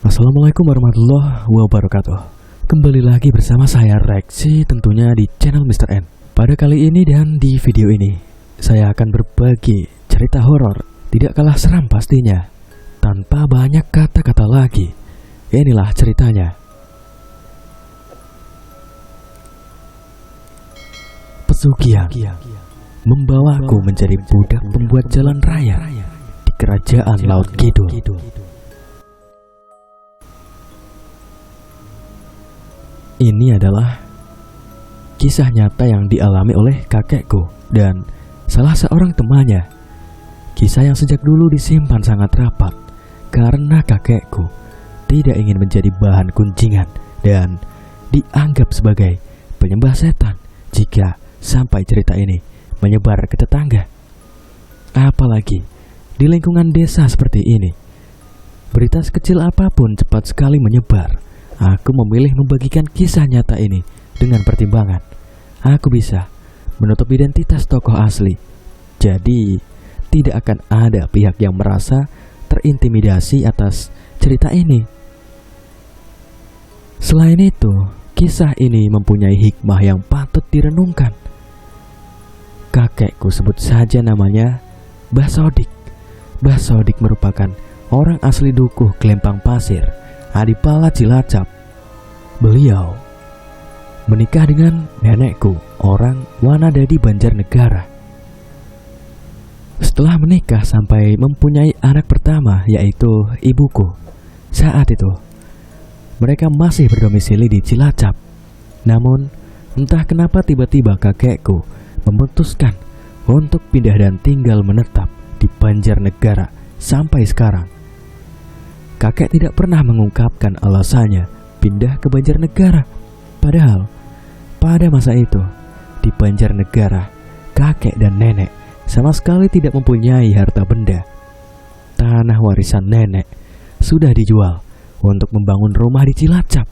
Assalamualaikum warahmatullahi wabarakatuh. Kembali lagi bersama saya Rexy, tentunya di channel Mr. N. Pada kali ini dan di video ini saya akan berbagi cerita horor tidak kalah seram pastinya, tanpa banyak kata-kata lagi. Inilah ceritanya. Pesugihan membawaku menjadi budak pembuat jalan raya di kerajaan Laut Kidul. Ini adalah kisah nyata yang dialami oleh kakekku dan salah seorang temannya. Kisah yang sejak dulu disimpan sangat rapat karena kakekku tidak ingin menjadi bahan gunjingan dan dianggap sebagai penyembah setan jika sampai cerita ini menyebar ke tetangga. Apalagi di lingkungan desa seperti ini, berita sekecil apapun cepat sekali menyebar. Aku memilih membagikan kisah nyata ini dengan pertimbangan aku bisa menutup identitas tokoh asli. Jadi tidak akan ada pihak yang merasa terintimidasi atas cerita ini. Selain itu, kisah ini mempunyai hikmah yang patut direnungkan. Kakekku sebut saja namanya Mbah Sodik. Mbah Sodik merupakan orang asli Dukuh Gelempang Pasir, Adipala Cilacap. Beliau menikah dengan nenekku, orang Wanadadi Banjarnegara. Setelah menikah sampai mempunyai anak pertama, yaitu ibuku. Saat itu mereka masih berdomisili di Cilacap. Namun entah kenapa tiba-tiba kakekku memutuskan untuk pindah dan tinggal menetap di Banjarnegara sampai sekarang. Kakek tidak pernah mengungkapkan alasannya pindah ke Banjarnegara. Padahal pada masa itu di Banjarnegara, kakek dan nenek sama sekali tidak mempunyai harta benda. Tanah warisan nenek sudah dijual untuk membangun rumah di Cilacap.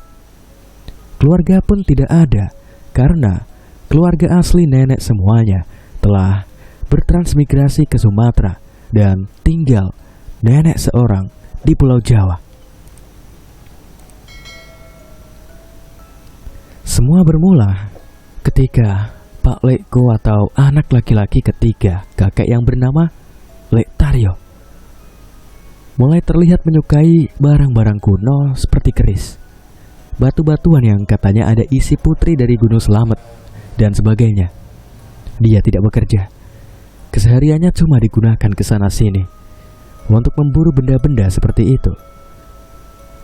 Keluarga pun tidak ada karena keluarga asli nenek semuanya telah bertransmigrasi ke Sumatera dan tinggal nenek seorang di Pulau Jawa. Semua bermula ketika Pak Lekko atau anak laki-laki ketiga kakek yang bernama Lek Taryo mulai terlihat menyukai barang-barang kuno seperti keris, batu-batuan yang katanya ada isi putri dari Gunung Slamet, dan sebagainya. Dia tidak bekerja. Kesehariannya cuma digunakan ke sana-sini untuk memburu benda-benda seperti itu.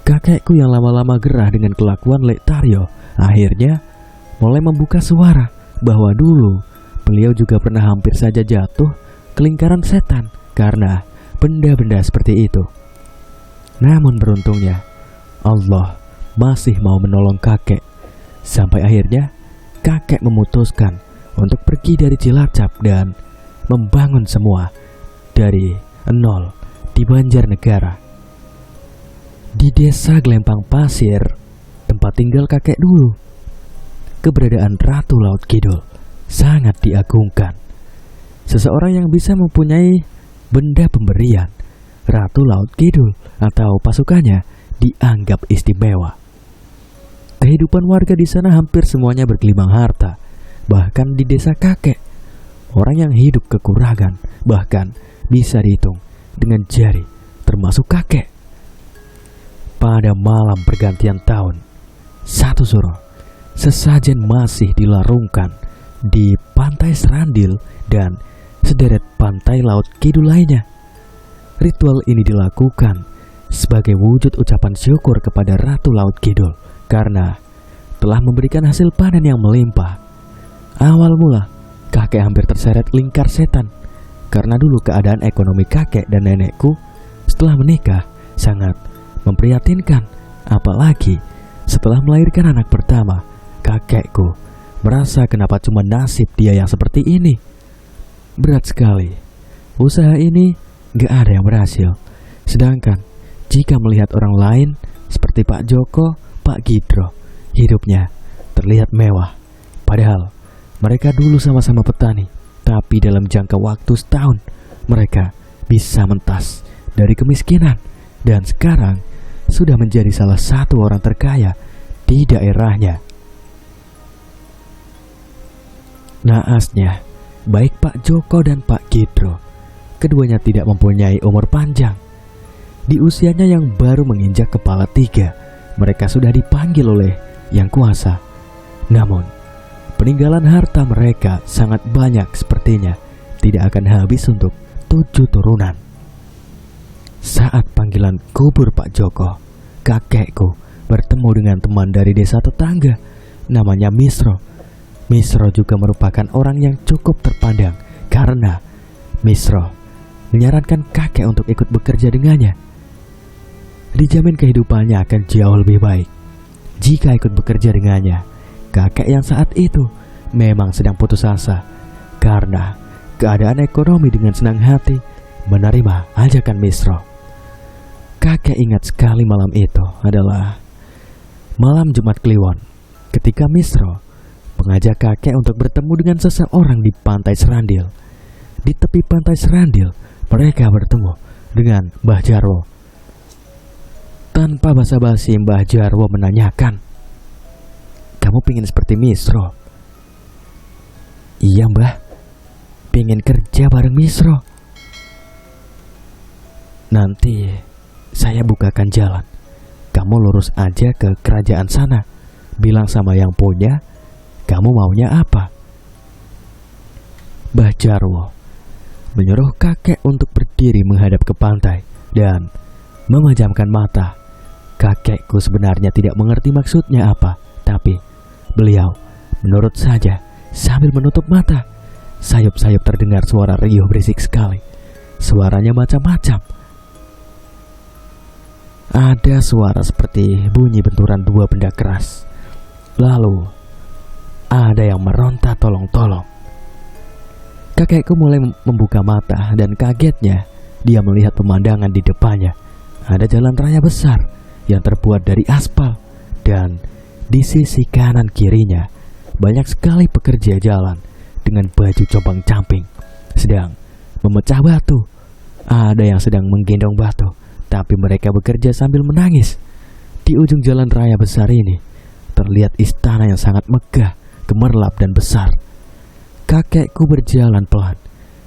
Kakekku yang lama-lama gerah dengan kelakuan Lek Taryo akhirnya mulai membuka suara bahwa dulu beliau juga pernah hampir saja jatuh ke lingkaran setan karena benda-benda seperti itu. Namun beruntungnya Allah masih mau menolong kakek. Sampai akhirnya kakek memutuskan untuk pergi dari Cilacap dan membangun semua dari nol di Banjarnegara. Di desa Gelempang Pasir, tempat tinggal kakek dulu, keberadaan Ratu Laut Kidul sangat diagungkan. Seseorang yang bisa mempunyai benda pemberian Ratu Laut Kidul atau pasukannya dianggap istimewa. Kehidupan warga di sana hampir semuanya bergelimang harta. Bahkan di desa kakek, orang yang hidup kekurangan bahkan bisa dihitung dengan jari, termasuk kakek. Pada malam pergantian tahun, satu suro, sesajen masih dilarungkan di pantai Serandil dan sederet pantai Laut Kidul lainnya. Ritual ini dilakukan sebagai wujud ucapan syukur kepada Ratu Laut Kidul karena telah memberikan hasil panen yang melimpah. Awal mula, kakek hampir terseret lingkar setan karena dulu keadaan ekonomi kakek dan nenekku setelah menikah sangat memprihatinkan. Apalagi setelah melahirkan anak pertama, kakekku merasa kenapa cuma nasib dia yang seperti ini. Berat sekali. Usaha ini gak ada yang berhasil. Sedangkan jika melihat orang lain seperti Pak Joko, Pak Gidro, hidupnya terlihat mewah. Padahal mereka dulu sama-sama petani, tapi dalam jangka waktu setahun mereka bisa mentas dari kemiskinan. Dan sekarang sudah menjadi salah satu orang terkaya di daerahnya. Naasnya, baik Pak Joko dan Pak Gidro, keduanya tidak mempunyai umur panjang. Di usianya yang baru menginjak kepala 3, mereka sudah dipanggil oleh Yang Kuasa. Namun, peninggalan harta mereka sangat banyak, sepertinya tidak akan habis untuk 7 turunan. Saat panggilan kubur Pak Joko, kakekku bertemu dengan teman dari desa tetangga, namanya Misro. Misro juga merupakan orang yang cukup terpandang karena Misro menyarankan kakek untuk ikut bekerja dengannya. Dijamin kehidupannya akan jauh lebih baik jika ikut bekerja dengannya. Kakek yang saat itu memang sedang putus asa karena keadaan ekonomi, dengan senang hati menerima ajakan Misro. Kakek ingat sekali malam itu adalah malam Jumat Kliwon, ketika Misro mengajak kakek untuk bertemu dengan seseorang di Pantai Serandil. Di tepi Pantai Serandil, mereka bertemu dengan Mbah Jarwo. Tanpa basa-basi, Mbah Jarwo menanyakan, "Kamu pingin seperti Misro?" "Iya Mbah, pingin kerja bareng Misro." "Nanti saya bukakan jalan. Kamu lurus aja ke kerajaan sana. Bilang sama yang punya, kamu maunya apa?" Mbah Jarwo menyuruh kakek untuk berdiri menghadap ke pantai dan memejamkan mata. Kakekku sebenarnya tidak mengerti maksudnya apa, tapi beliau menurut saja sambil menutup mata. Sayup-sayup terdengar suara riuh berisik sekali. Suaranya macam-macam. Ada suara seperti bunyi benturan 2 benda keras. Lalu ada yang meronta tolong-tolong. Kakekku mulai membuka mata dan kagetnya dia melihat pemandangan di depannya. Ada jalan raya besar yang terbuat dari aspal, dan di sisi kanan kirinya banyak sekali pekerja jalan dengan baju compang-camping sedang memecah batu. Ada yang sedang menggendong batu, tapi mereka bekerja sambil menangis. Di ujung jalan raya besar ini terlihat istana yang sangat megah, gemerlap dan besar. Kakekku berjalan pelan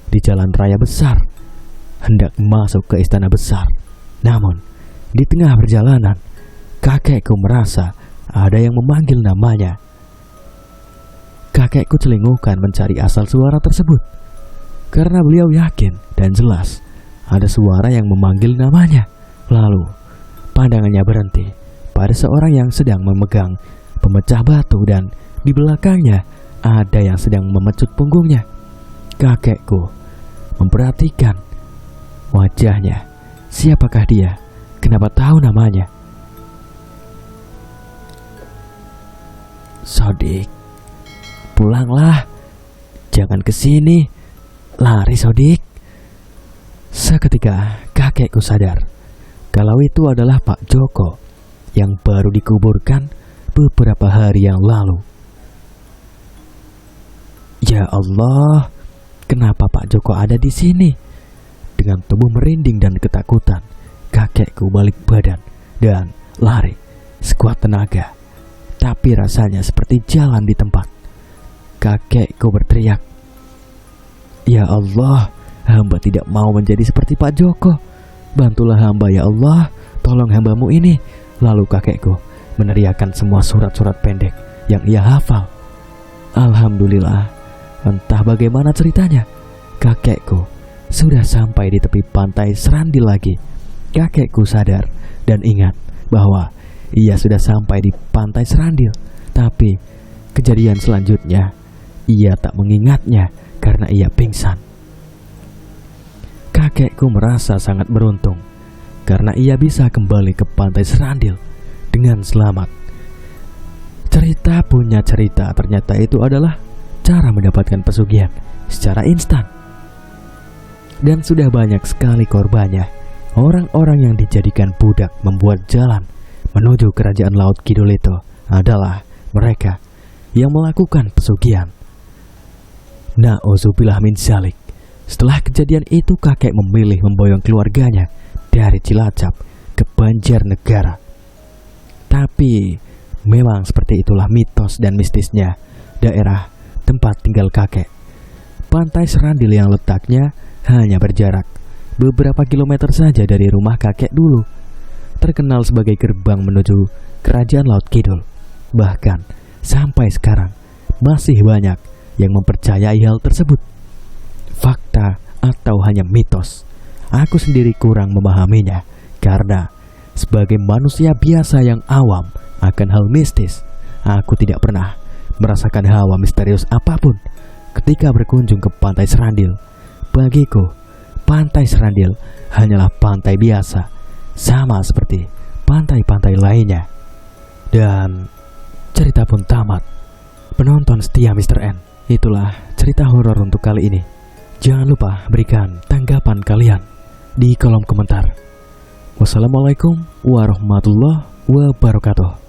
di jalan raya besar, hendak masuk ke istana besar. Namun, di tengah perjalanan, kakekku merasa ada yang memanggil namanya. Kakekku celingukan mencari asal suara tersebut, karena beliau yakin dan jelas ada suara yang memanggil namanya. Lalu, pandangannya berhenti pada seorang yang sedang memegang pemecah batu, dan di belakangnya ada yang sedang memecut punggungnya. Kakekku memperhatikan wajahnya. Siapakah dia? Kenapa tahu namanya? "Sodik, pulanglah. Jangan kesini. Lari, Sodik." Seketika kakekku sadar kalau itu adalah Pak Joko yang baru dikuburkan beberapa hari yang lalu. Ya Allah, kenapa Pak Joko ada di sini? Dengan tubuh merinding dan ketakutan, kakekku balik badan dan lari sekuat tenaga. Tapi rasanya seperti jalan di tempat. Kakekku berteriak, "Ya Allah, hamba tidak mau menjadi seperti Pak Joko. Bantulah hamba ya Allah, tolong hambamu ini." Lalu kakekku meneriakkan semua surat-surat pendek yang ia hafal. Alhamdulillah, entah bagaimana ceritanya, kakekku sudah sampai di tepi Pantai Serandil lagi. Kakekku sadar dan ingat bahwa ia sudah sampai di Pantai Serandil. Tapi kejadian selanjutnya ia tak mengingatnya karena ia pingsan. Kakekku merasa sangat beruntung karena ia bisa kembali ke Pantai Serandil dengan selamat. Cerita punya cerita, ternyata itu adalah cara mendapatkan pesugihan secara instan. Dan sudah banyak sekali korbannya. Orang-orang yang dijadikan budak membuat jalan menuju kerajaan Laut Kidul itu adalah mereka yang melakukan pesugihan. Na'udzubillah min dzalik. Setelah kejadian itu, kakek memilih memboyong keluarganya dari Cilacap ke Banjarnegara. Tapi memang seperti itulah mitos dan mistisnya daerah tempat tinggal kakek. Pantai Serandil yang letaknya hanya berjarak beberapa kilometer saja dari rumah kakek dulu, terkenal sebagai gerbang menuju Kerajaan Laut Kidul. Bahkan sampai sekarang masih banyak yang mempercayai hal tersebut. Fakta atau hanya mitos, aku sendiri kurang memahaminya, karena sebagai manusia biasa yang awam akan hal mistis, aku tidak pernah merasakan hawa misterius apapun ketika berkunjung ke Pantai Serandil. Bagiku, Pantai Serandil hanyalah pantai biasa, sama seperti pantai-pantai lainnya. Dan cerita pun tamat. Penonton setia Mr. N, itulah cerita horor untuk kali ini. Jangan lupa berikan tanggapan kalian di kolom komentar. Wassalamualaikum warahmatullahi wabarakatuh.